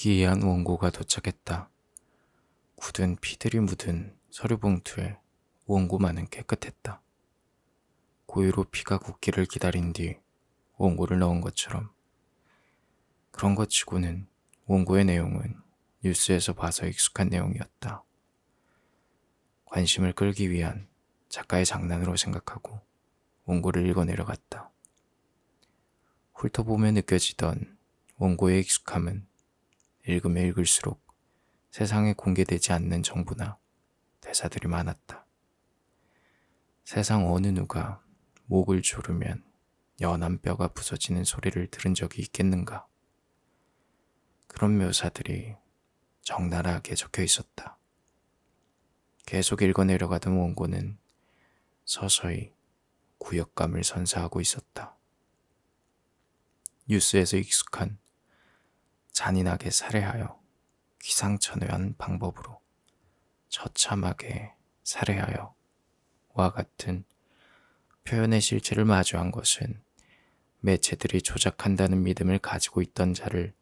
기이한 원고가 도착했다. 굳은 피들이 묻은 서류 봉투에 원고만은 깨끗했다. 고의로 피가 굳기를 기다린 뒤 원고를 넣은 것처럼. 그런 것 치고는 원고의 내용은 뉴스에서 봐서 익숙한 내용이었다. 관심을 끌기 위한 작가의 장난으로 생각하고 원고를 읽어 내려갔다. 훑어보며 느껴지던 원고의 익숙함은 읽으면 읽을수록 세상에 공개되지 않는 정보나 대사들이 많았다. 세상 어느 누가 목을 조르면 연한 뼈가 부서지는 소리를 들은 적이 있겠는가? 그런 묘사들이 적나라하게 적혀 있었다. 계속 읽어 내려가던 원고는 서서히 구역감을 선사하고 있었다. 뉴스에서 익숙한 잔인하게 살해하여 기상천외한 방법으로 처참하게 살해하여 와 같은 표현의 실체를 마주한 것은 매체들이 조작한다는 믿음을 가지고 있던 자를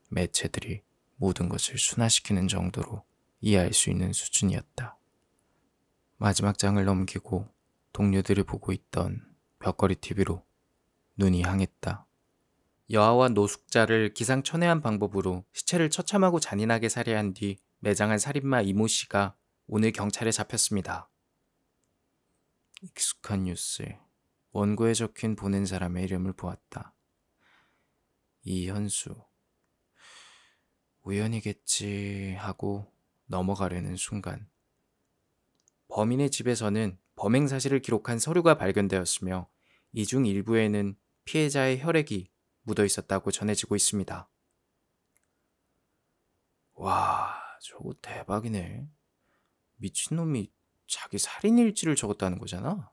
매체들이 모든 것을 순화시키는 정도로 이해할 수 있는 수준이었다. 마지막 장을 넘기고 동료들이 보고 있던 벽걸이 TV로 눈이 향했다. 여아와 노숙자를 기상천외한 방법으로 시체를 처참하고 잔인하게 살해한 뒤 매장한 살인마 이모 씨가 오늘 경찰에 잡혔습니다. 익숙한 뉴스에 원고에 적힌 보낸 사람의 이름을 보았다. 이현수. 우연이겠지 하고 넘어가려는 순간 범인의 집에서는 범행 사실을 기록한 서류가 발견되었으며 이 중 일부에는 피해자의 혈액이 묻어 있었다고 전해지고 있습니다. 와, 저거 대박이네. 미친놈이 자기 살인 일지를 적었다는 거잖아.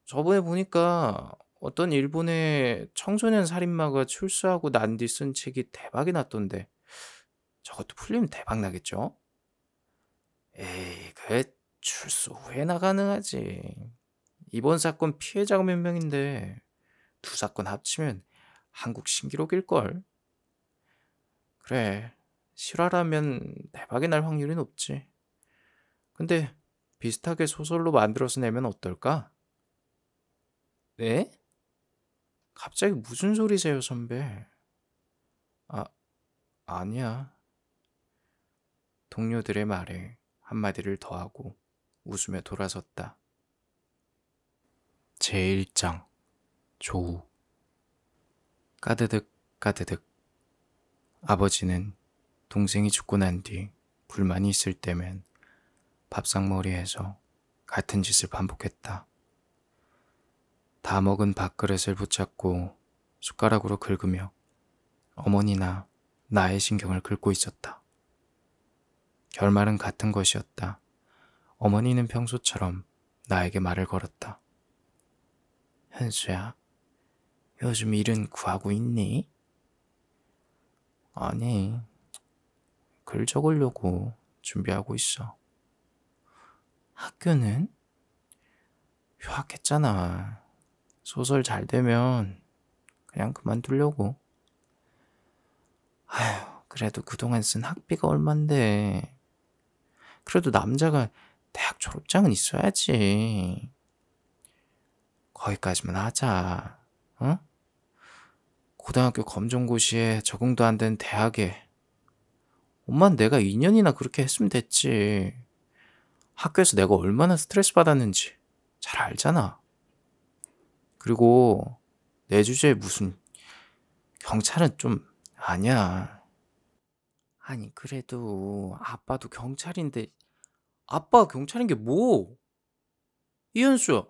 저번에 보니까 어떤 일본의 청소년 살인마가 출소하고 난 뒤 쓴 책이 대박이 났던데 저것도 풀리면 대박 나겠죠? 에이, 그게 출소 후에나 가능하지. 이번 사건 피해자가 몇 명인데 두 사건 합치면 한국 신기록일걸? 그래, 실화라면 대박이 날 확률이 높지. 근데 비슷하게 소설로 만들어서 내면 어떨까? 네? 갑자기 무슨 소리세요, 선배? 아, 아니야. 동료들의 말에 한마디를 더하고 웃으며 돌아섰다. 제1장 조우. 까드득 까드득. 아버지는 동생이 죽고 난 뒤 불만이 있을 때면 밥상머리에서 같은 짓을 반복했다. 다 먹은 밥그릇을 붙잡고 숟가락으로 긁으며 어머니나 나의 신경을 긁고 있었다. 결말은 같은 것이었다. 어머니는 평소처럼 나에게 말을 걸었다. 현수야, 요즘 일은 구하고 있니? 아니, 글 적으려고 준비하고 있어. 학교는? 휴학했잖아. 소설 잘 되면 그냥 그만두려고. 아휴, 그래도 그동안 쓴 학비가 얼만데. 그래도 남자가 대학 졸업장은 있어야지. 거기까지만 하자. 어? 고등학교 검정고시에 적응도 안 된 대학에 엄만 내가 2년이나 그렇게 했으면 됐지. 학교에서 내가 얼마나 스트레스 받았는지 잘 알잖아. 그리고 내 주제에 무슨 경찰은 좀 아니야. 아니 그래도 아빠도 경찰인데. 아빠가 경찰인 게 뭐? 이현수,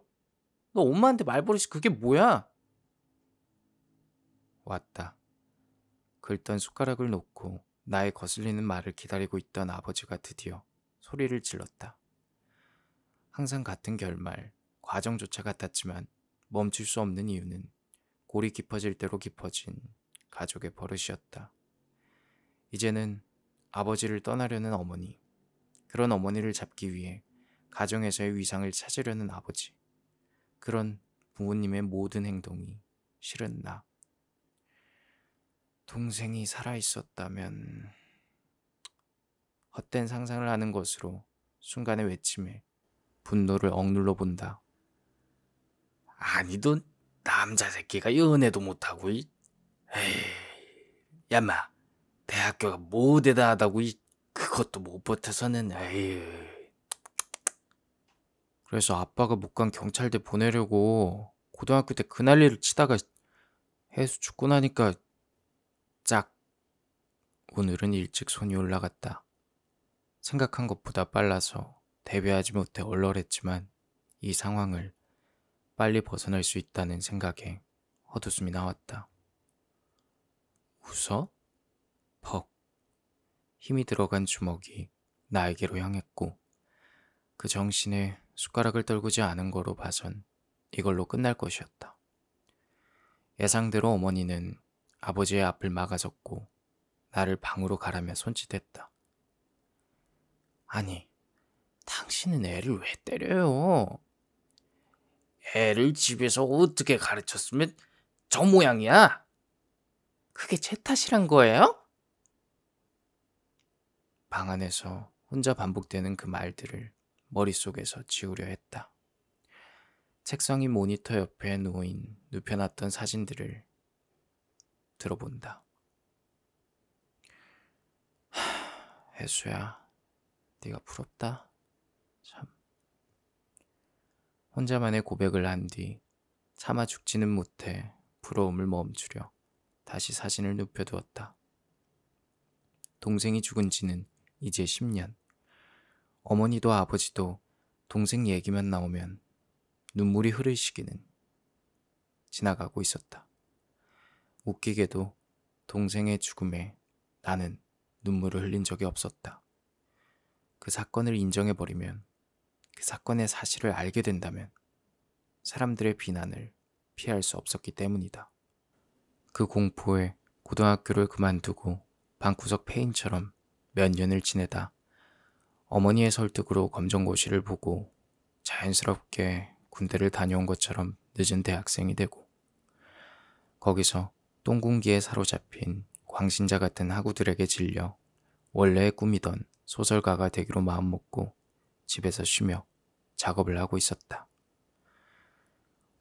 너 엄마한테 말버릇이 그게 뭐야? 왔다. 긁던 숟가락을 놓고 나의 거슬리는 말을 기다리고 있던 아버지가 드디어 소리를 질렀다. 항상 같은 결말, 과정조차 같았지만 멈출 수 없는 이유는 골이 깊어질 대로 깊어진 가족의 버릇이었다. 이제는 아버지를 떠나려는 어머니, 그런 어머니를 잡기 위해 가정에서의 위상을 찾으려는 아버지, 그런 부모님의 모든 행동이 싫은 나. 동생이 살아있었다면 헛된 상상을 하는 것으로 순간의 외침에 분노를 억눌러 본다. 아니 넌 남자 새끼가 연애도 못하고 에이, 야마 대학교가 뭐 대단하다고 그것도 못 버텨서는 에이. 그래서 아빠가 못 간 경찰대 보내려고 고등학교 때 그 난리를 치다가 해수 죽고 나니까 짝. 오늘은 일찍 손이 올라갔다. 생각한 것보다 빨라서 대비하지 못해 얼얼했지만 이 상황을 빨리 벗어날 수 있다는 생각에 헛웃음이 나왔다. 웃어? 퍽. 힘이 들어간 주먹이 나에게로 향했고 그 정신에 숟가락을 떨구지 않은 거로 봐선 이걸로 끝날 것이었다. 예상대로 어머니는 아버지의 앞을 막아섰고 나를 방으로 가라며 손짓했다. 아니, 당신은 애를 왜 때려요? 애를 집에서 어떻게 가르쳤으면 저 모양이야? 그게 제 탓이란 거예요? 방 안에서 혼자 반복되는 그 말들을 머릿속에서 지우려 했다. 책상이 모니터 옆에 놓인 눕혀놨던 사진들을 들어본다. 혜수야, 네가 부럽다. 참. 혼자만의 고백을 한 뒤 차마 죽지는 못해 부러움을 멈추려 다시 사진을 눕혀두었다. 동생이 죽은 지는 이제 10년. 어머니도 아버지도 동생 얘기만 나오면 눈물이 흐를 시기는 지나가고 있었다. 웃기게도 동생의 죽음에 나는 눈물을 흘린 적이 없었다. 그 사건을 인정해버리면, 그 사건의 사실을 알게 된다면 사람들의 비난을 피할 수 없었기 때문이다. 그 공포에 고등학교를 그만두고 방구석 폐인처럼 몇 년을 지내다 어머니의 설득으로 검정고시를 보고 자연스럽게 군대를 다녀온 것처럼 늦은 대학생이 되고 거기서 똥군기에 사로잡힌 광신자 같은 학우들에게 질려 원래의 꿈이던 소설가가 되기로 마음먹고 집에서 쉬며 작업을 하고 있었다.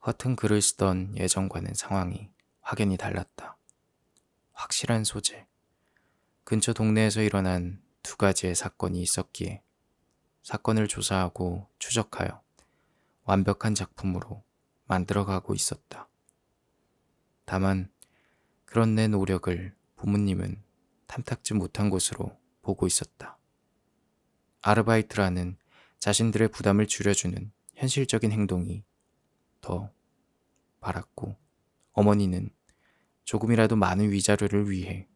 허튼 글을 쓰던 예전과는 상황이 확연히 달랐다. 확실한 소재, 근처 동네에서 일어난 2가지의 사건이 있었기에 사건을 조사하고 추적하여 완벽한 작품으로 만들어가고 있었다. 다만 그런 내 노력을 부모님은 탐탁지 못한 곳으로 보고 있었다. 아르바이트라는 자신들의 부담을 줄여주는 현실적인 행동이 더 바랐고 어머니는 조금이라도 많은 위자료를 위해,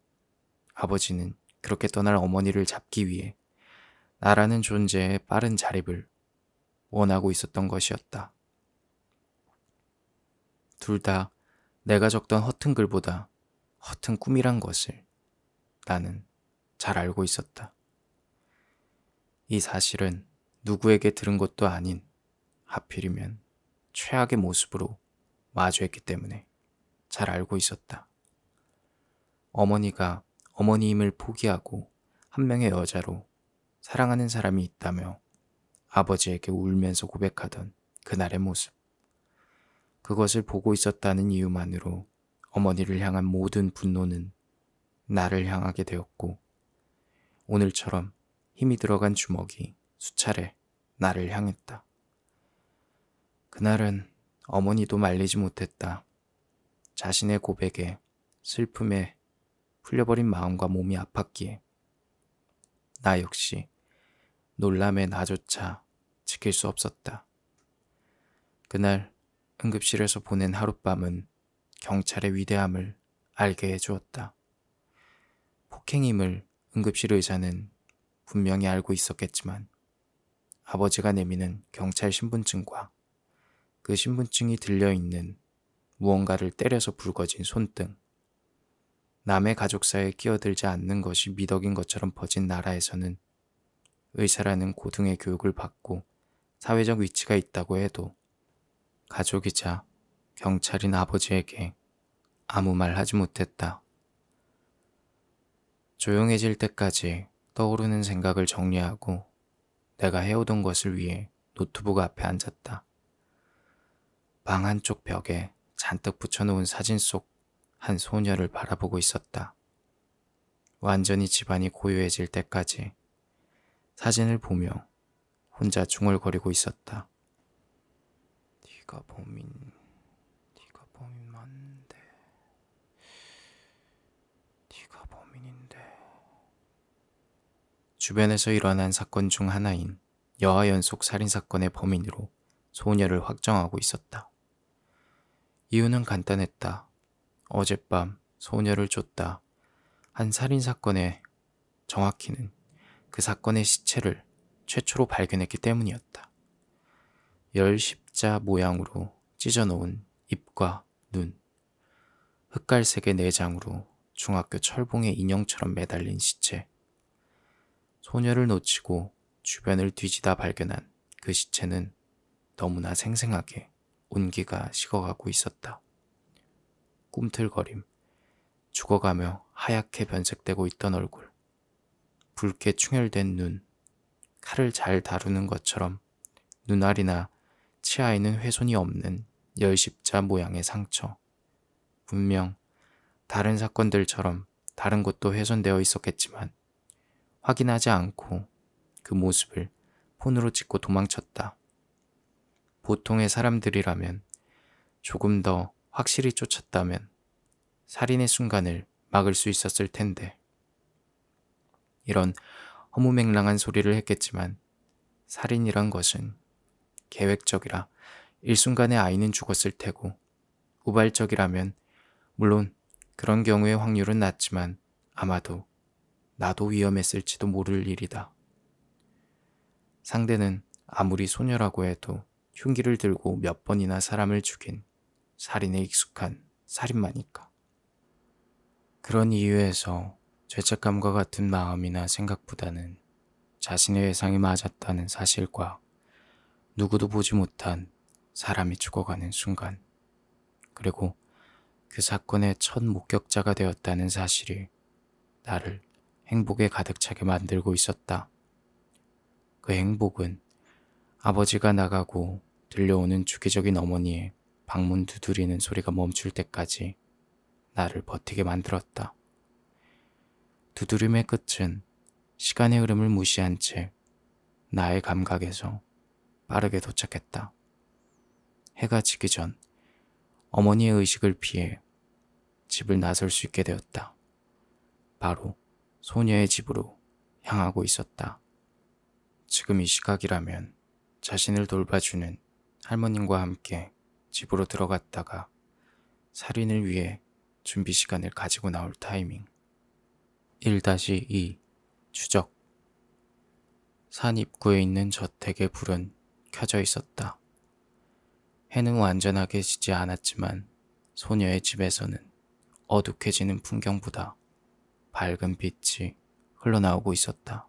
아버지는 그렇게 떠날 어머니를 잡기 위해 나라는 존재의 빠른 자립을 원하고 있었던 것이었다. 둘 다 내가 적던 허튼 글보다 허튼 꿈이란 것을 나는 잘 알고 있었다. 이 사실은 누구에게 들은 것도 아닌 하필이면 최악의 모습으로 마주했기 때문에 잘 알고 있었다. 어머니가 어머니임을 포기하고 한 명의 여자로 사랑하는 사람이 있다며 아버지에게 울면서 고백하던 그날의 모습. 그것을 보고 있었다는 이유만으로 어머니를 향한 모든 분노는 나를 향하게 되었고 오늘처럼 힘이 들어간 주먹이 수차례 나를 향했다. 그날은 어머니도 말리지 못했다. 자신의 고백에 슬픔에 풀려버린 마음과 몸이 아팠기에 나 역시 놀람에 나조차 지킬 수 없었다. 그날 응급실에서 보낸 하룻밤은 경찰의 위대함을 알게 해주었다. 폭행임을 응급실 의사는 분명히 알고 있었겠지만 아버지가 내미는 경찰 신분증과 그 신분증이 들려있는 무언가를 때려서 붉어진 손등, 남의 가족사에 끼어들지 않는 것이 미덕인 것처럼 퍼진 나라에서는 의사라는 고등의 교육을 받고 사회적 위치가 있다고 해도 가족이자 경찰인 아버지에게 아무 말 하지 못했다. 조용해질 때까지 떠오르는 생각을 정리하고 내가 해오던 것을 위해 노트북 앞에 앉았다. 방 한쪽 벽에 잔뜩 붙여놓은 사진 속 한 소녀를 바라보고 있었다. 완전히 집안이 고요해질 때까지 사진을 보며 혼자 중얼거리고 있었다. 네가 범인 맞는데, 네가 범인인데. 주변에서 일어난 사건 중 하나인 여아 연속 살인사건의 범인으로 소녀를 확정하고 있었다. 이유는 간단했다. 어젯밤 소녀를 쫓다 한 살인사건의, 정확히는 그 사건의 시체를 최초로 발견했기 때문이었다. 열십자 모양으로 찢어놓은 입과 눈, 흑갈색의 내장으로 중학교 철봉의 인형처럼 매달린 시체. 소녀를 놓치고 주변을 뒤지다 발견한 그 시체는 너무나 생생하게 온기가 식어가고 있었다. 꿈틀거림, 죽어가며 하얗게 변색되고 있던 얼굴, 붉게 충혈된 눈, 칼을 잘 다루는 것처럼 눈알이나 치아에는 훼손이 없는 열십자 모양의 상처. 분명 다른 사건들처럼 다른 곳도 훼손되어 있었겠지만 확인하지 않고 그 모습을 폰으로 찍고 도망쳤다. 보통의 사람들이라면 조금 더 확실히 쫓았다면 살인의 순간을 막을 수 있었을 텐데, 이런 허무맹랑한 소리를 했겠지만 살인이란 것은 계획적이라 일순간에 아이는 죽었을 테고, 우발적이라면 물론 그런 경우의 확률은 낮지만 아마도 나도 위험했을지도 모를 일이다. 상대는 아무리 소녀라고 해도 흉기를 들고 몇 번이나 사람을 죽인 살인에 익숙한 살인마니까. 그런 이유에서 죄책감과 같은 마음이나 생각보다는 자신의 예상이 맞았다는 사실과 누구도 보지 못한 사람이 죽어가는 순간, 그리고 그 사건의 첫 목격자가 되었다는 사실이 나를 행복에 가득 차게 만들고 있었다. 그 행복은 아버지가 나가고 들려오는 주기적인 어머니의 방문 두드리는 소리가 멈출 때까지 나를 버티게 만들었다. 두드림의 끝은 시간의 흐름을 무시한 채 나의 감각에서 빠르게 도착했다. 해가 지기 전 어머니의 의식을 피해 집을 나설 수 있게 되었다. 바로 소녀의 집으로 향하고 있었다. 지금 이 시각이라면 자신을 돌봐주는 할머님과 함께 집으로 들어갔다가 살인을 위해 준비 시간을 가지고 나올 타이밍. 1-2 추적. 산 입구에 있는 저택의 불은 켜져 있었다. 해는 완전하게 지지 않았지만 소녀의 집에서는 어둑해지는 풍경보다 밝은 빛이 흘러나오고 있었다.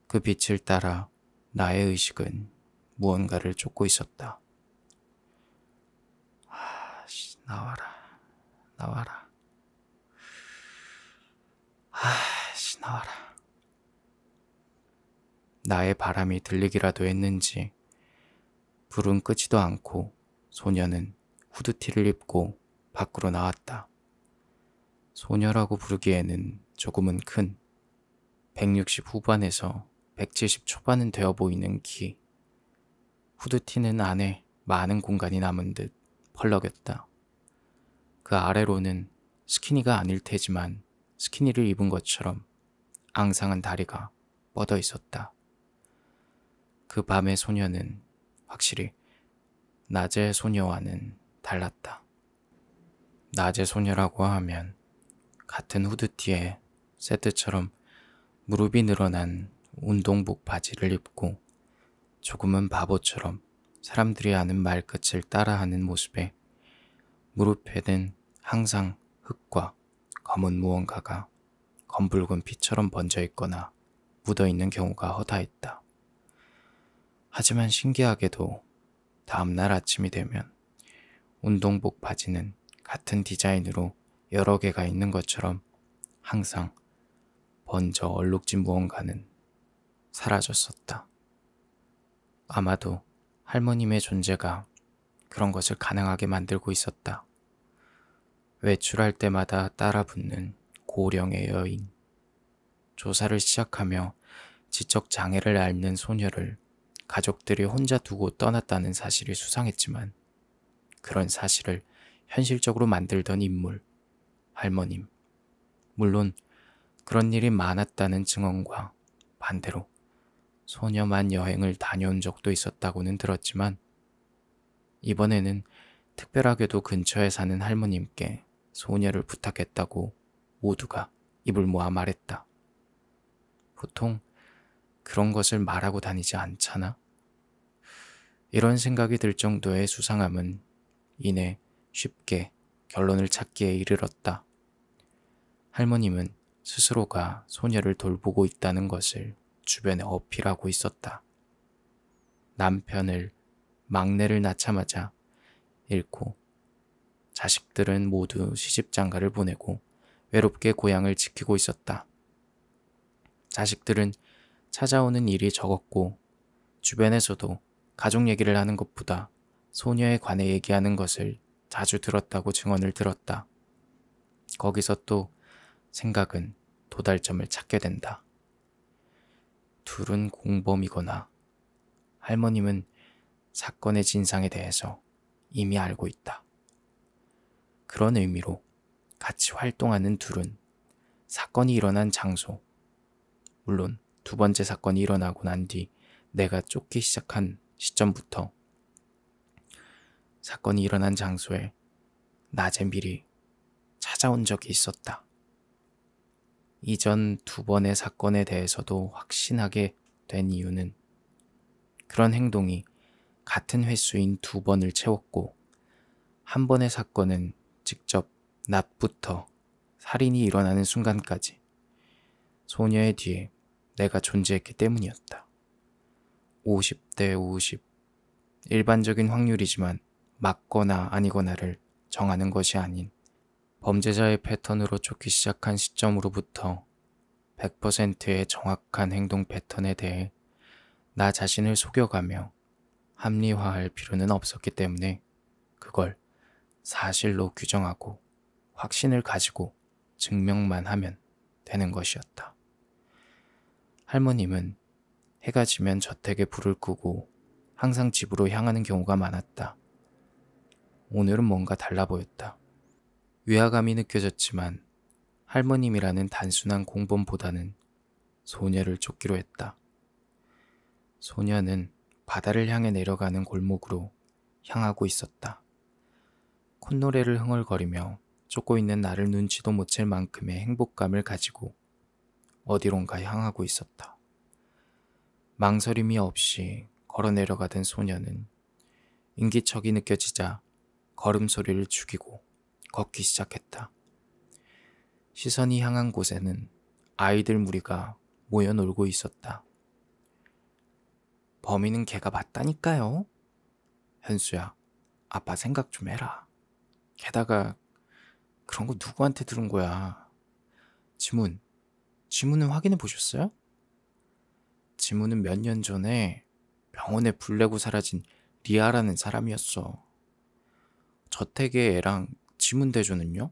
그 빛을 따라 나의 의식은 무언가를 쫓고 있었다. 나와라, 나와라. 나와라. 나의 바람이 들리기라도 했는지 불은 끄지도 않고 소녀는 후드티를 입고 밖으로 나왔다. 소녀라고 부르기에는 조금은 큰 160 후반에서 170 초반은 되어 보이는 키. 후드티는 안에 많은 공간이 남은 듯 펄럭였다. 그 아래로는 스키니가 아닐 테지만 스키니를 입은 것처럼 앙상한 다리가 뻗어 있었다. 그 밤의 소녀는 확실히 낮의 소녀와는 달랐다. 낮의 소녀라고 하면 같은 후드티에 세트처럼 무릎이 늘어난 운동복 바지를 입고 조금은 바보처럼 사람들이 아는 말끝을 따라하는 모습에 무릎에는 항상 흙과 검은 무언가가 검붉은 피처럼 번져 있거나 묻어 있는 경우가 허다했다. 하지만 신기하게도 다음날 아침이 되면 운동복 바지는 같은 디자인으로 여러 개가 있는 것처럼 항상 번져 얼룩진 무언가는 사라졌었다. 아마도 할머님의 존재가 그런 것을 가능하게 만들고 있었다. 외출할 때마다 따라붙는 고령의 여인, 조사를 시작하며 지적 장애를 앓는 소녀를 가족들이 혼자 두고 떠났다는 사실이 수상했지만 그런 사실을 현실적으로 만들던 인물, 할머님. 물론 그런 일이 많았다는 증언과 반대로 소녀만 여행을 다녀온 적도 있었다고는 들었지만 이번에는 특별하게도 근처에 사는 할머님께 소녀를 부탁했다고 모두가 입을 모아 말했다. 보통 그런 것을 말하고 다니지 않잖아? 이런 생각이 들 정도의 수상함은 이내 쉽게 결론을 찾기에 이르렀다. 할머님은 스스로가 소녀를 돌보고 있다는 것을 주변에 어필하고 있었다. 남편을, 막내를 낳자마자 잃고 자식들은 모두 시집장가를 보내고 외롭게 고향을 지키고 있었다. 자식들은 찾아오는 일이 적었고 주변에서도 가족 얘기를 하는 것보다 소녀에 관해 얘기하는 것을 자주 들었다고 증언을 들었다. 거기서 또 생각은 도달점을 찾게 된다. 둘은 공범이거나 할머님은 사건의 진상에 대해서 이미 알고 있다. 그런 의미로 같이 활동하는 둘은 사건이 일어난 장소, 물론 두 번째 사건이 일어나고 난 뒤 내가 쫓기 시작한 시점부터 사건이 일어난 장소에 낮에 미리 찾아온 적이 있었다. 이전 두 번의 사건에 대해서도 확신하게 된 이유는 그런 행동이 같은 횟수인 두 번을 채웠고 한 번의 사건은 직접 낮부터 살인이 일어나는 순간까지 소녀의 뒤에 내가 존재했기 때문이었다. 50대 50. 일반적인 확률이지만 맞거나 아니거나를 정하는 것이 아닌 범죄자의 패턴으로 쫓기 시작한 시점으로부터 100%의 정확한 행동 패턴에 대해 나 자신을 속여가며 합리화할 필요는 없었기 때문에 그걸 사실로 규정하고 확신을 가지고 증명만 하면 되는 것이었다. 할머님은 해가 지면 저택에 불을 끄고 항상 집으로 향하는 경우가 많았다. 오늘은 뭔가 달라 보였다. 위화감이 느껴졌지만 할머님이라는 단순한 공범보다는 소녀를 쫓기로 했다. 소녀는 바다를 향해 내려가는 골목으로 향하고 있었다. 콧노래를 흥얼거리며 쫓고 있는 나를 눈치도 못 챌 만큼의 행복감을 가지고 어디론가 향하고 있었다. 망설임이 없이 걸어 내려가던 소녀는 인기척이 느껴지자 걸음소리를 죽이고 걷기 시작했다. 시선이 향한 곳에는 아이들 무리가 모여 놀고 있었다. 범인은 걔가 맞다니까요. 현수야, 아빠 생각 좀 해라. 게다가 그런 거 누구한테 들은 거야? 지문은 확인해 보셨어요? 지문은 몇 년 전에 병원에 불 내고 사라진 리아라는 사람이었어. 저택의 애랑 지문 대조는요?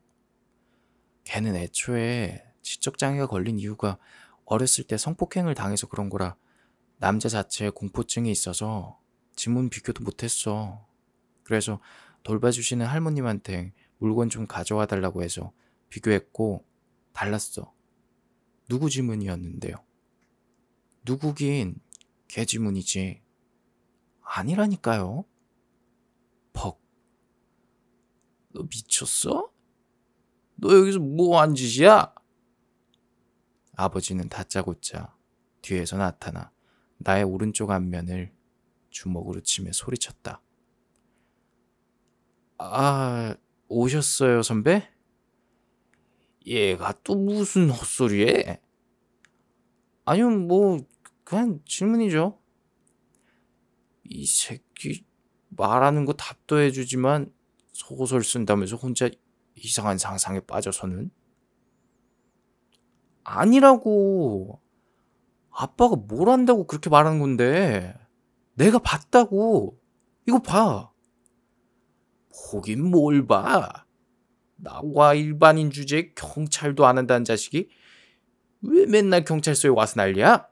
걔는 애초에 지적장애가 걸린 이유가 어렸을 때 성폭행을 당해서 그런 거라 남자 자체에 공포증이 있어서 지문 비교도 못했어. 그래서 돌봐주시는 할머님한테 물건 좀 가져와 달라고 해서 비교했고 달랐어. 누구 지문이었는데요? 누구긴 걔 지문이지. 아니라니까요. 퍽. 너 미쳤어? 너 여기서 뭐 한 짓이야? 아버지는 다짜고짜 뒤에서 나타나 나의 오른쪽 안면을 주먹으로 치며 소리쳤다. 아, 오셨어요, 선배? 얘가 또 무슨 헛소리해? 아니요, 뭐 그냥 질문이죠. 이 새끼 말하는 거 답도 해주지만 소설 쓴다면서 혼자 이상한 상상에 빠져서는. 아니라고. 아빠가 뭘 안다고 그렇게 말하는 건데. 내가 봤다고. 이거 봐. 보긴 뭘 봐. 나와 일반인 주제에 경찰도 안 한다는 자식이 왜 맨날 경찰서에 와서 난리야?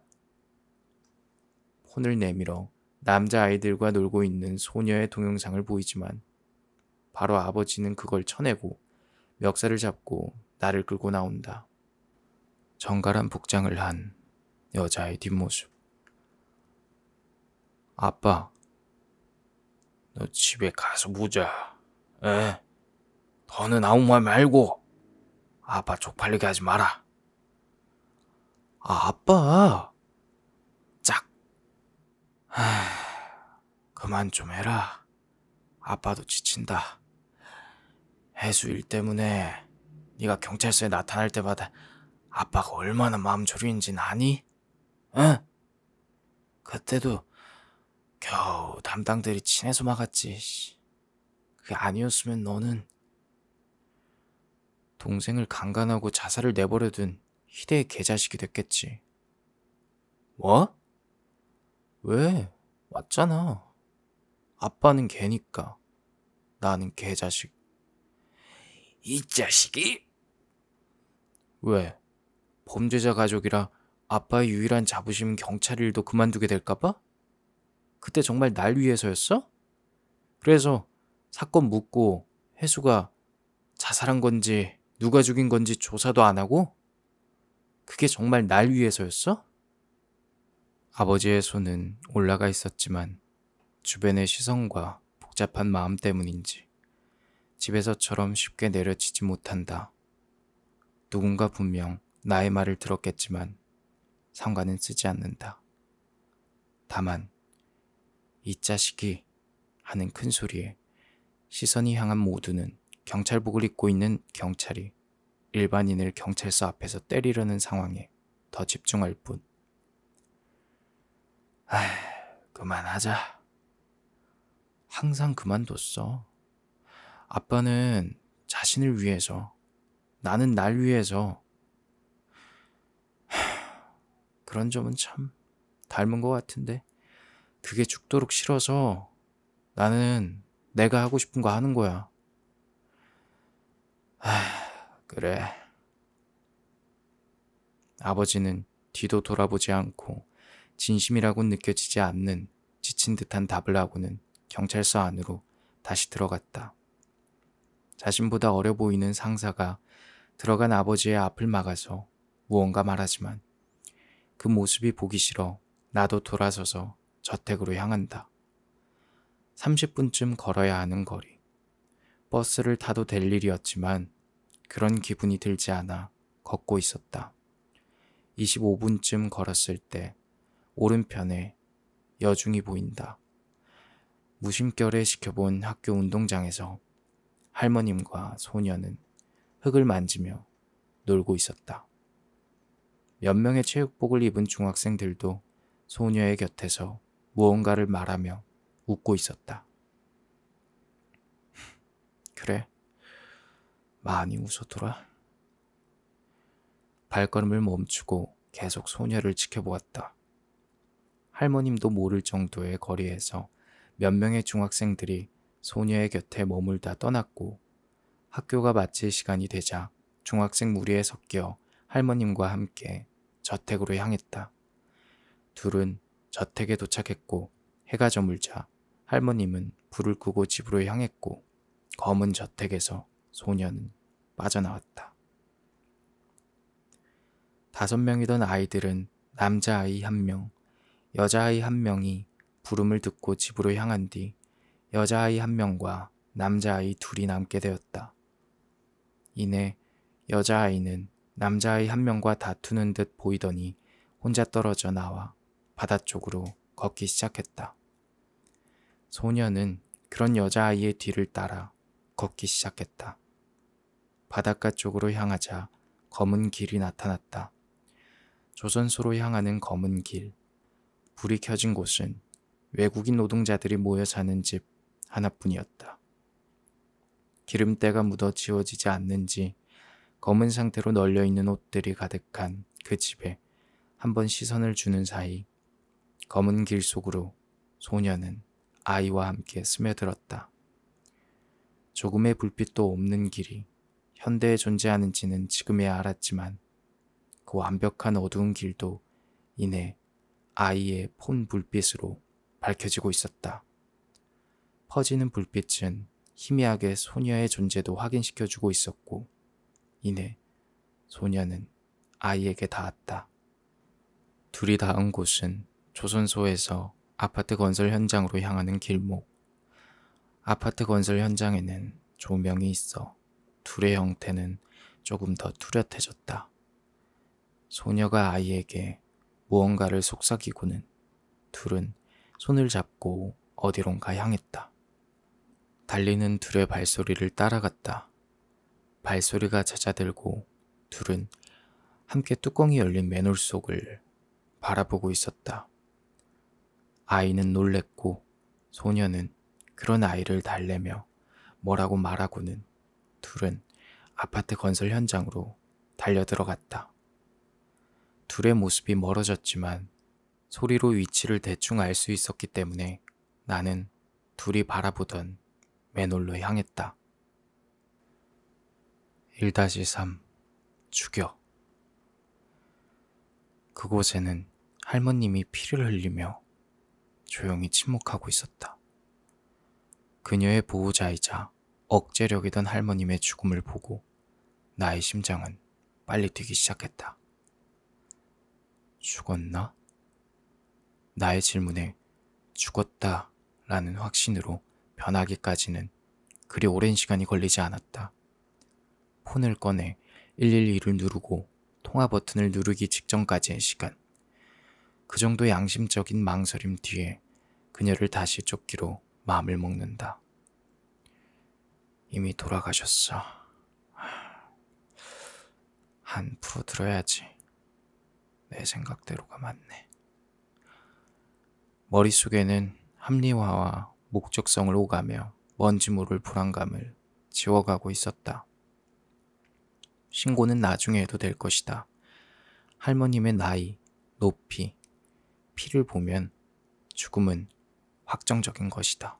폰을 내밀어 남자아이들과 놀고 있는 소녀의 동영상을 보이지만 바로 아버지는 그걸 쳐내고 멱살을 잡고 나를 끌고 나온다. 정갈한 복장을 한 여자의 뒷모습. 아빠, 너 집에 가서 보자. 에? 더는 아무 말 말고 아빠 쪽팔리게 하지 마라. 아빠. 짝. 그만 좀 해라. 아빠도 지친다. 해수 일 때문에 네가 경찰서에 나타날 때마다 아빠가 얼마나 마음 졸이는진 아니? 응? 그때도 겨우 담당들이 친해서 막았지. 그게 아니었으면 너는 동생을 강간하고 자살을 내버려둔 희대의 개자식이 됐겠지. 뭐? 왜? 맞잖아. 아빠는 개니까 나는 개자식. 이 자식이? 왜? 범죄자 가족이라 아빠의 유일한 자부심 경찰 일도 그만두게 될까봐? 그때 정말 날 위해서였어? 그래서 사건 묻고 혜수가 자살한 건지 누가 죽인 건지 조사도 안 하고? 그게 정말 날 위해서였어? 아버지의 손은 올라가 있었지만 주변의 시선과 복잡한 마음 때문인지 집에서처럼 쉽게 내려치지 못한다. 누군가 분명 나의 말을 들었겠지만 상관은 쓰지 않는다. 다만 이 자식이 하는 큰 소리에 시선이 향한 모두는 경찰복을 입고 있는 경찰이 일반인을 경찰서 앞에서 때리려는 상황에 더 집중할 뿐. 그만하자. 항상 그만뒀어. 아빠는 자신을 위해서, 나는 날 위해서. 그런 점은 참 닮은 것 같은데 그게 죽도록 싫어서 나는 내가 하고 싶은 거 하는 거야. 그래. 아버지는 뒤도 돌아보지 않고 진심이라고 느껴지지 않는 지친 듯한 답을 하고는 경찰서 안으로 다시 들어갔다. 자신보다 어려 보이는 상사가 들어간 아버지의 앞을 막아서 무언가 말하지만 그 모습이 보기 싫어 나도 돌아서서 저택으로 향한다. 30분쯤 걸어야 하는 거리. 버스를 타도 될 일이었지만 그런 기분이 들지 않아 걷고 있었다. 25분쯤 걸었을 때 오른편에 여중이 보인다. 무심결에 지켜본 학교 운동장에서 할머님과 소녀는 흙을 만지며 놀고 있었다. 몇 명의 체육복을 입은 중학생들도 소녀의 곁에서 무언가를 말하며 웃고 있었다. 그래, 많이 웃어둬라. 발걸음을 멈추고 계속 소녀를 지켜보았다. 할머님도 모를 정도의 거리에서 몇 명의 중학생들이 소녀의 곁에 머물다 떠났고 학교가 마칠 시간이 되자 중학생 무리에 섞여 할머님과 함께 저택으로 향했다. 둘은 저택에 도착했고 해가 저물자 할머님은 불을 끄고 집으로 향했고 검은 저택에서 소녀는 빠져나왔다. 5명이던 아이들은 남자아이 1명, 여자아이 1명이 부름을 듣고 집으로 향한 뒤 여자아이 1명과 남자아이 2이 남게 되었다. 이내 여자아이는 남자아이 1명과 다투는 듯 보이더니 혼자 떨어져 나와 바다 쪽으로 걷기 시작했다. 소녀는 그런 여자아이의 뒤를 따라 걷기 시작했다. 바닷가 쪽으로 향하자 검은 길이 나타났다. 조선소로 향하는 검은 길. 불이 켜진 곳은 외국인 노동자들이 모여 사는 집 하나뿐이었다. 기름때가 묻어 지워지지 않는지 검은 상태로 널려있는 옷들이 가득한 그 집에 한번 시선을 주는 사이 검은 길 속으로 소녀는 아이와 함께 스며들었다. 조금의 불빛도 없는 길이 현대에 존재하는지는 지금에야 알았지만 그 완벽한 어두운 길도 이내 아이의 폰 불빛으로 밝혀지고 있었다. 퍼지는 불빛은 희미하게 소녀의 존재도 확인시켜주고 있었고 이내 소녀는 아이에게 닿았다. 둘이 닿은 곳은 조선소에서 아파트 건설 현장으로 향하는 길목. 아파트 건설 현장에는 조명이 있어 둘의 형태는 조금 더 뚜렷해졌다. 소녀가 아이에게 무언가를 속삭이고는 둘은 손을 잡고 어디론가 향했다. 달리는 둘의 발소리를 따라갔다. 발소리가 잦아들고 둘은 함께 뚜껑이 열린 맨홀 속을 바라보고 있었다. 아이는 놀랬고 소녀는 그런 아이를 달래며 뭐라고 말하고는 둘은 아파트 건설 현장으로 달려들어갔다. 둘의 모습이 멀어졌지만 소리로 위치를 대충 알 수 있었기 때문에 나는 둘이 바라보던 맨홀로 향했다. 1-3 죽여. 그곳에는 할머님이 피를 흘리며 조용히 침묵하고 있었다. 그녀의 보호자이자 억제력이던 할머님의 죽음을 보고 나의 심장은 빨리 뛰기 시작했다. 죽었나? 나의 질문에 죽었다 라는 확신으로 변하기까지는 그리 오랜 시간이 걸리지 않았다. 폰을 꺼내 112를 누르고 통화 버튼을 누르기 직전까지의 시간. 그 정도 양심적인 망설임 뒤에 그녀를 다시 쫓기로 마음을 먹는다. 이미 돌아가셨어. 한 풀어들어야지. 내 생각대로가 맞네. 머릿속에는 합리화와 목적성을 오가며 뭔지 모를 불안감을 지워가고 있었다. 신고는 나중에 해도 될 것이다. 할머님의 나이, 높이, 피를 보면 죽음은 확정적인 것이다.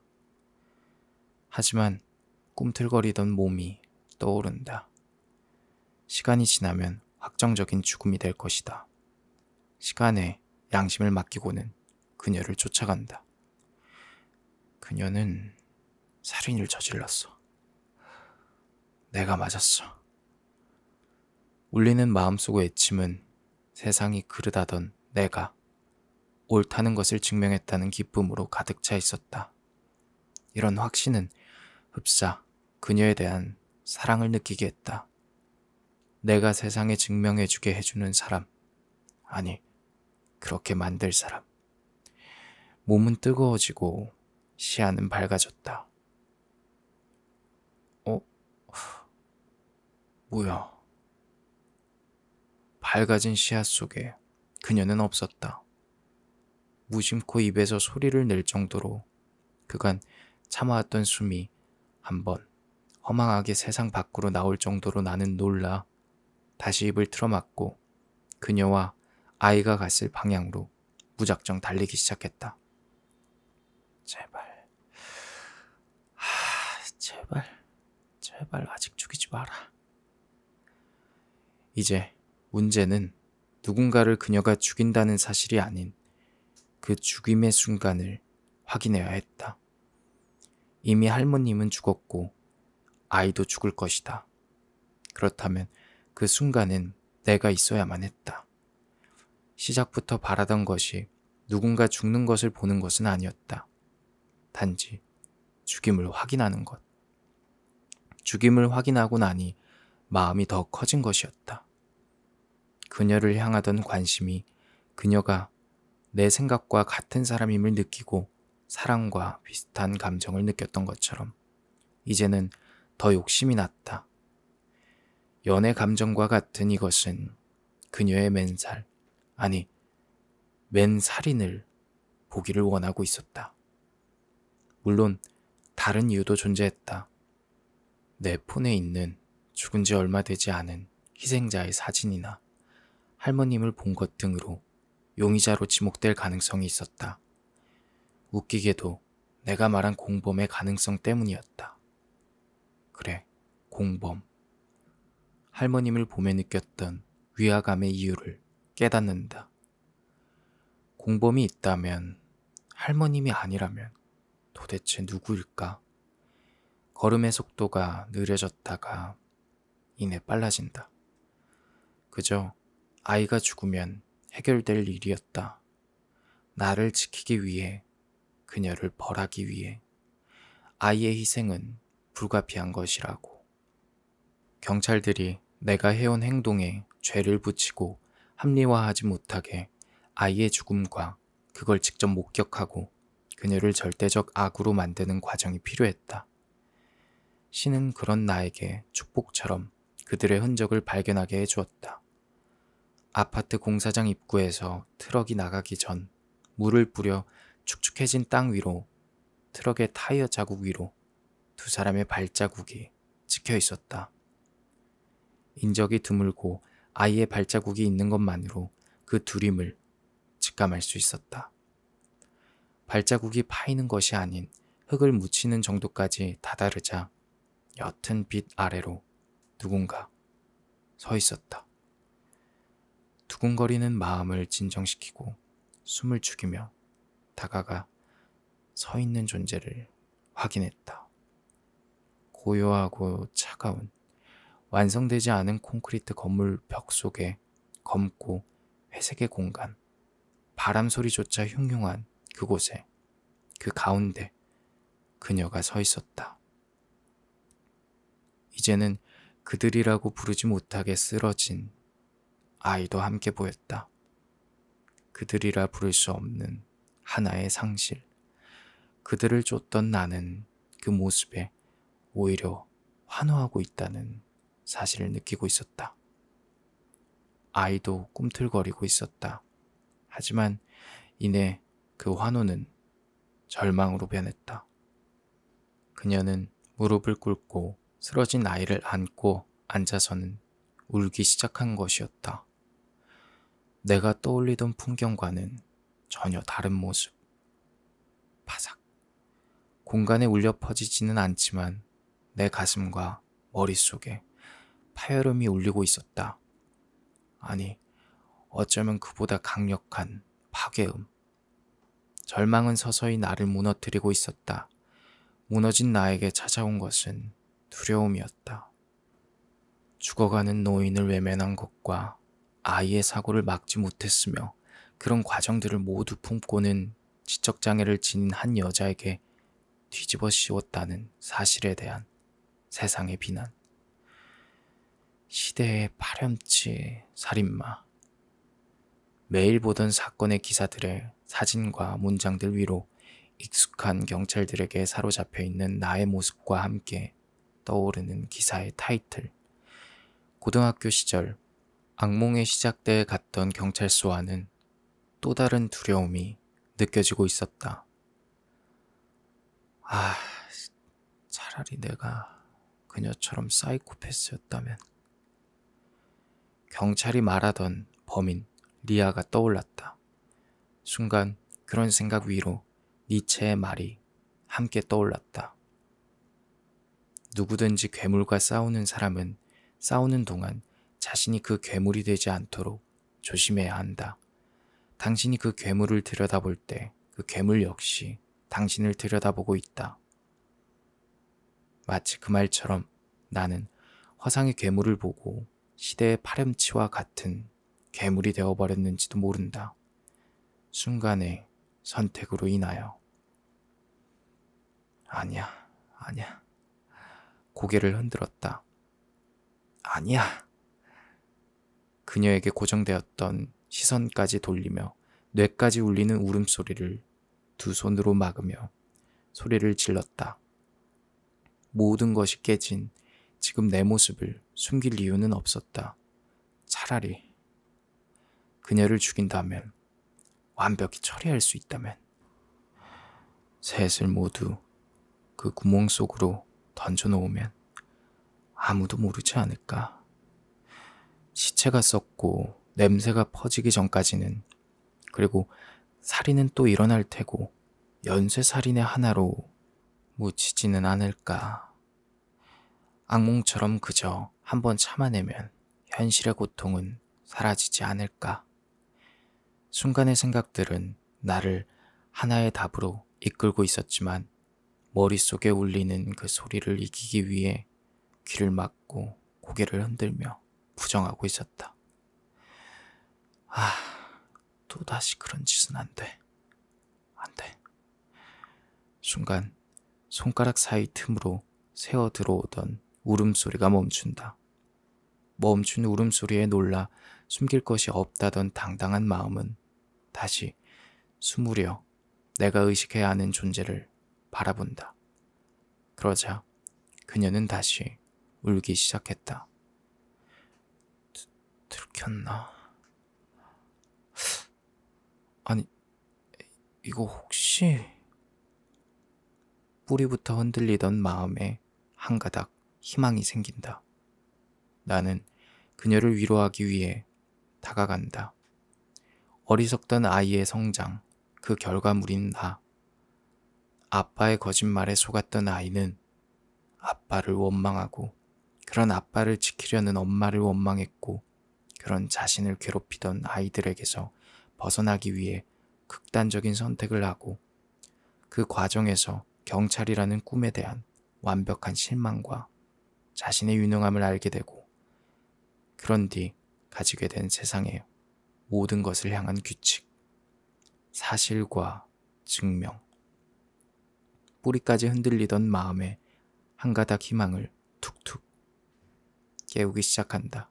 하지만 꿈틀거리던 몸이 떠오른다. 시간이 지나면 확정적인 죽음이 될 것이다. 시간에 양심을 맡기고는 그녀를 쫓아간다. 그녀는 살인을 저질렀어. 내가 맞았어. 울리는 마음속 외침은 세상이 그르다던 내가 옳다는 것을 증명했다는 기쁨으로 가득 차 있었다. 이런 확신은 흡사 그녀에 대한 사랑을 느끼게 했다. 내가 세상에 증명해주게 해주는 사람, 아니 그렇게 만들 사람. 몸은 뜨거워지고 시야는 밝아졌다. 뭐야? 밝아진 시야 속에 그녀는 없었다. 무심코 입에서 소리를 낼 정도로 그간 참아왔던 숨이 한번 허망하게 세상 밖으로 나올 정도로 나는 놀라 다시 입을 틀어막고 그녀와 아이가 갔을 방향으로 무작정 달리기 시작했다. 제발 아직 죽이지 마라. 이제 문제는 누군가를 그녀가 죽인다는 사실이 아닌 그 죽임의 순간을 확인해야 했다. 이미 할머님은 죽었고 아이도 죽을 것이다. 그렇다면 그 순간은 내가 있어야만 했다. 시작부터 바라던 것이 누군가 죽는 것을 보는 것은 아니었다. 단지 죽임을 확인하는 것. 죽임을 확인하고 나니 마음이 더 커진 것이었다. 그녀를 향하던 관심이 그녀가 내 생각과 같은 사람임을 느끼고 사랑과 비슷한 감정을 느꼈던 것처럼 이제는 더 욕심이 났다. 연애 감정과 같은 이것은 그녀의 맨살, 아니 맨살인을 보기를 원하고 있었다. 물론 다른 이유도 존재했다. 내 폰에 있는 죽은 지 얼마 되지 않은 희생자의 사진이나 할머님을 본 것 등으로 용의자로 지목될 가능성이 있었다. 웃기게도 내가 말한 공범의 가능성 때문이었다. 그래, 공범. 할머님을 보며 느꼈던 위화감의 이유를 깨닫는다. 공범이 있다면, 할머님이 아니라면 도대체 누구일까? 걸음의 속도가 느려졌다가 이내 빨라진다. 그저 아이가 죽으면 해결될 일이었다. 나를 지키기 위해, 그녀를 벌하기 위해 아이의 희생은 불가피한 것이라고. 경찰들이 내가 해온 행동에 죄를 붙이고 합리화하지 못하게 아이의 죽음과 그걸 직접 목격하고 그녀를 절대적 악으로 만드는 과정이 필요했다. 신은 그런 나에게 축복처럼 그들의 흔적을 발견하게 해주었다. 아파트 공사장 입구에서 트럭이 나가기 전 물을 뿌려 축축해진 땅 위로, 트럭의 타이어 자국 위로 두 사람의 발자국이 찍혀 있었다. 인적이 드물고 아이의 발자국이 있는 것만으로 그 둘임을 직감할 수 있었다. 발자국이 파이는 것이 아닌 흙을 묻히는 정도까지 다다르자 옅은 빛 아래로 누군가 서 있었다. 두근거리는 마음을 진정시키고 숨을 죽이며 다가가 서 있는 존재를 확인했다. 고요하고 차가운 완성되지 않은 콘크리트 건물 벽 속에 검고 회색의 공간, 바람 소리조차 흉흉한 그곳에, 그 가운데 그녀가 서 있었다. 이제는 그들이라고 부르지 못하게 쓰러진 아이도 함께 보였다. 그들이라 부를 수 없는 하나의 상실. 그들을 쫓던 나는 그 모습에 오히려 환호하고 있다는 사실을 느끼고 있었다. 아이도 꿈틀거리고 있었다. 하지만 이내 그 환호는 절망으로 변했다. 그녀는 무릎을 꿇고 쓰러진 아이를 안고 앉아서는 울기 시작한 것이었다. 내가 떠올리던 풍경과는 전혀 다른 모습. 파삭. 공간에 울려 퍼지지는 않지만 내 가슴과 머릿속에 파열음이 울리고 있었다. 아니, 어쩌면 그보다 강력한 파괴음. 절망은 서서히 나를 무너뜨리고 있었다. 무너진 나에게 찾아온 것은 두려움이었다. 죽어가는 노인을 외면한 것과 아이의 사고를 막지 못했으며 그런 과정들을 모두 품고는 지적장애를 지닌 한 여자에게 뒤집어 씌웠다는 사실에 대한 세상의 비난. 시대의 파렴치 살인마. 매일 보던 사건의 기사들의 사진과 문장들 위로 익숙한 경찰들에게 사로잡혀 있는 나의 모습과 함께 떠오르는 기사의 타이틀. 고등학교 시절 악몽의 시작대에 갔던 경찰서와는 또 다른 두려움이 느껴지고 있었다. 차라리 내가 그녀처럼 사이코패스였다면. 경찰이 말하던 범인 리아가 떠올랐다. 순간 그런 생각 위로 니체의 말이 함께 떠올랐다. 누구든지 괴물과 싸우는 사람은 싸우는 동안 자신이 그 괴물이 되지 않도록 조심해야 한다. 당신이 그 괴물을 들여다볼 때 그 괴물 역시 당신을 들여다보고 있다. 마치 그 말처럼 나는 화상의 괴물을 보고 시대의 파렴치와 같은 괴물이 되어버렸는지도 모른다. 순간의 선택으로 인하여. 아니야. 고개를 흔들었다. 아니야. 그녀에게 고정되었던 시선까지 돌리며 뇌까지 울리는 울음소리를 두 손으로 막으며 소리를 질렀다. 모든 것이 깨진 지금 내 모습을 숨길 이유는 없었다. 차라리 그녀를 죽인다면, 완벽히 처리할 수 있다면, 셋을 모두 그 구멍 속으로 던져놓으면 아무도 모르지 않을까? 시체가 썩고 냄새가 퍼지기 전까지는, 그리고 살인은 또 일어날 테고 연쇄살인의 하나로 묻히지는 않을까? 악몽처럼 그저 한번 참아내면 현실의 고통은 사라지지 않을까? 순간의 생각들은 나를 하나의 답으로 이끌고 있었지만 머릿속에 울리는 그 소리를 이기기 위해 귀를 막고 고개를 흔들며 부정하고 있었다. 또다시 그런 짓은 안 돼. 안 돼. 순간 손가락 사이 틈으로 새어 들어오던 울음소리가 멈춘다. 멈춘 울음소리에 놀라 숨길 것이 없다던 당당한 마음은 다시 숨으려 내가 의식해야 하는 존재를 바라본다. 그러자 그녀는 다시 울기 시작했다. 들켰나? 아니, 이거 혹시... 뿌리부터 흔들리던 마음에 한 가닥 희망이 생긴다. 나는 그녀를 위로하기 위해 다가간다. 어리석던 아이의 성장, 그 결과물인 나. 아빠의 거짓말에 속았던 아이는 아빠를 원망하고, 그런 아빠를 지키려는 엄마를 원망했고, 그런 자신을 괴롭히던 아이들에게서 벗어나기 위해 극단적인 선택을 하고, 그 과정에서 경찰이라는 꿈에 대한 완벽한 실망과 자신의 유능함을 알게 되고, 그런 뒤 가지게 된 세상의 모든 것을 향한 규칙, 사실과 증명, 뿌리까지 흔들리던 마음에 한 가닥 희망을 툭툭 깨우기 시작한다.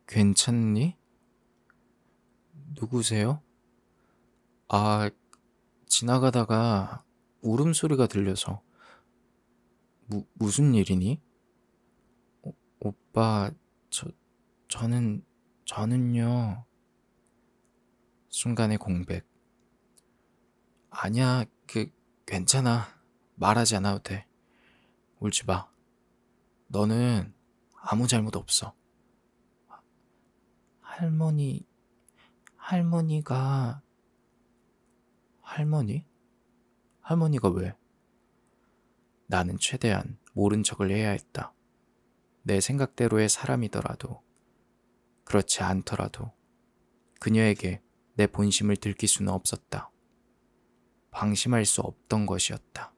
괜찮니? 누구세요? 지나가다가 울음소리가 들려서. 무슨 일이니? 오빠, 저는요. 순간의 공백. 아니야, 괜찮아. 말하지 않아도 돼. 울지 마. 너는 아무 잘못 없어. 할머니가... 할머니? 할머니가 왜? 나는 최대한 모른 척을 해야 했다. 내 생각대로의 사람이더라도, 그렇지 않더라도 그녀에게 내 본심을 들킬 수는 없었다. 방심할 수 없던 것이었다.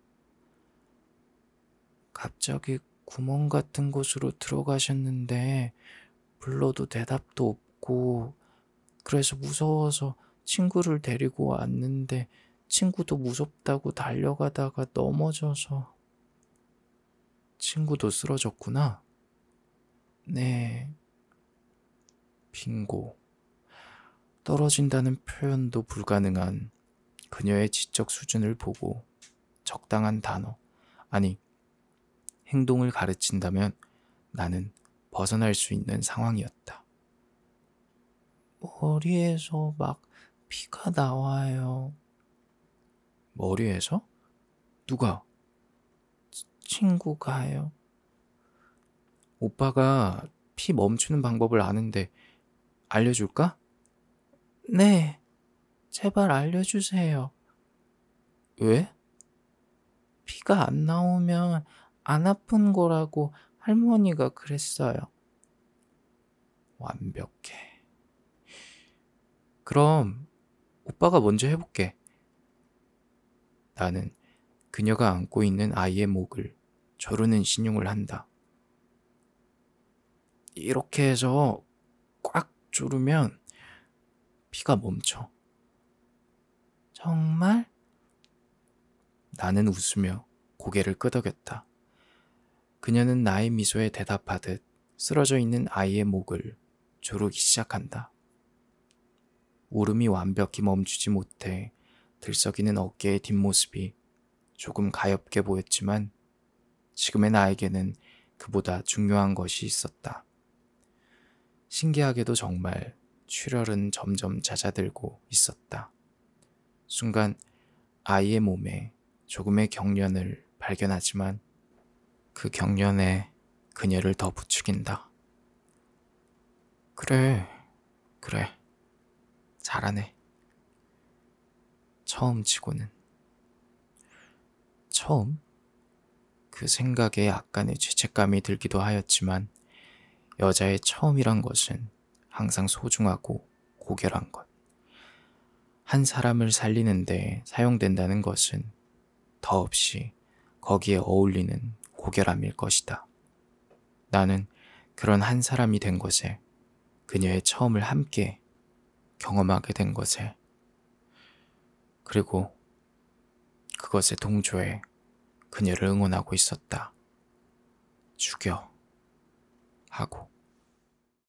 갑자기 구멍 같은 곳으로 들어가셨는데 불러도 대답도 없고, 그래서 무서워서 친구를 데리고 왔는데 친구도 무섭다고 달려가다가 넘어져서... 친구도 쓰러졌구나. 네. 빙고. 떨어진다는 표현도 불가능한 그녀의 지적 수준을 보고 적당한 단어, 아니, 행동을 가르친다면 나는 벗어날 수 있는 상황이었다. 머리에서 막 피가 나와요. 머리에서? 누가? 친구가요. 오빠가 피 멈추는 방법을 아는데 알려줄까? 네, 제발 알려주세요. 왜? 피가 안 나오면 안 아픈 거라고 할머니가 그랬어요. 완벽해. 그럼 오빠가 먼저 해볼게. 나는 그녀가 안고 있는 아이의 목을 조르는 신용을 한다. 이렇게 해서 꽉 조르면 피가 멈춰. 정말? 나는 웃으며 고개를 끄덕였다. 그녀는 나의 미소에 대답하듯 쓰러져 있는 아이의 목을 조르기 시작한다. 울음이 완벽히 멈추지 못해 들썩이는 어깨의 뒷모습이 조금 가엾게 보였지만 지금의 나에게는 그보다 중요한 것이 있었다. 신기하게도 정말 출혈은 점점 잦아들고 있었다. 순간 아이의 몸에 조금의 경련을 발견하지만 그 경련에 그녀를 더 부추긴다. 그래, 그래. 잘하네. 처음 치고는. 처음? 그 생각에 약간의 죄책감이 들기도 하였지만 여자의 처음이란 것은 항상 소중하고 고결한 것. 한 사람을 살리는데 사용된다는 것은 더없이 거기에 어울리는 고결함일 것이다. 나는 그런 한 사람이 된 것에, 그녀의 처음을 함께 경험하게 된 것에, 그리고 그것에 동조해 그녀를 응원하고 있었다. 죽여. 하고.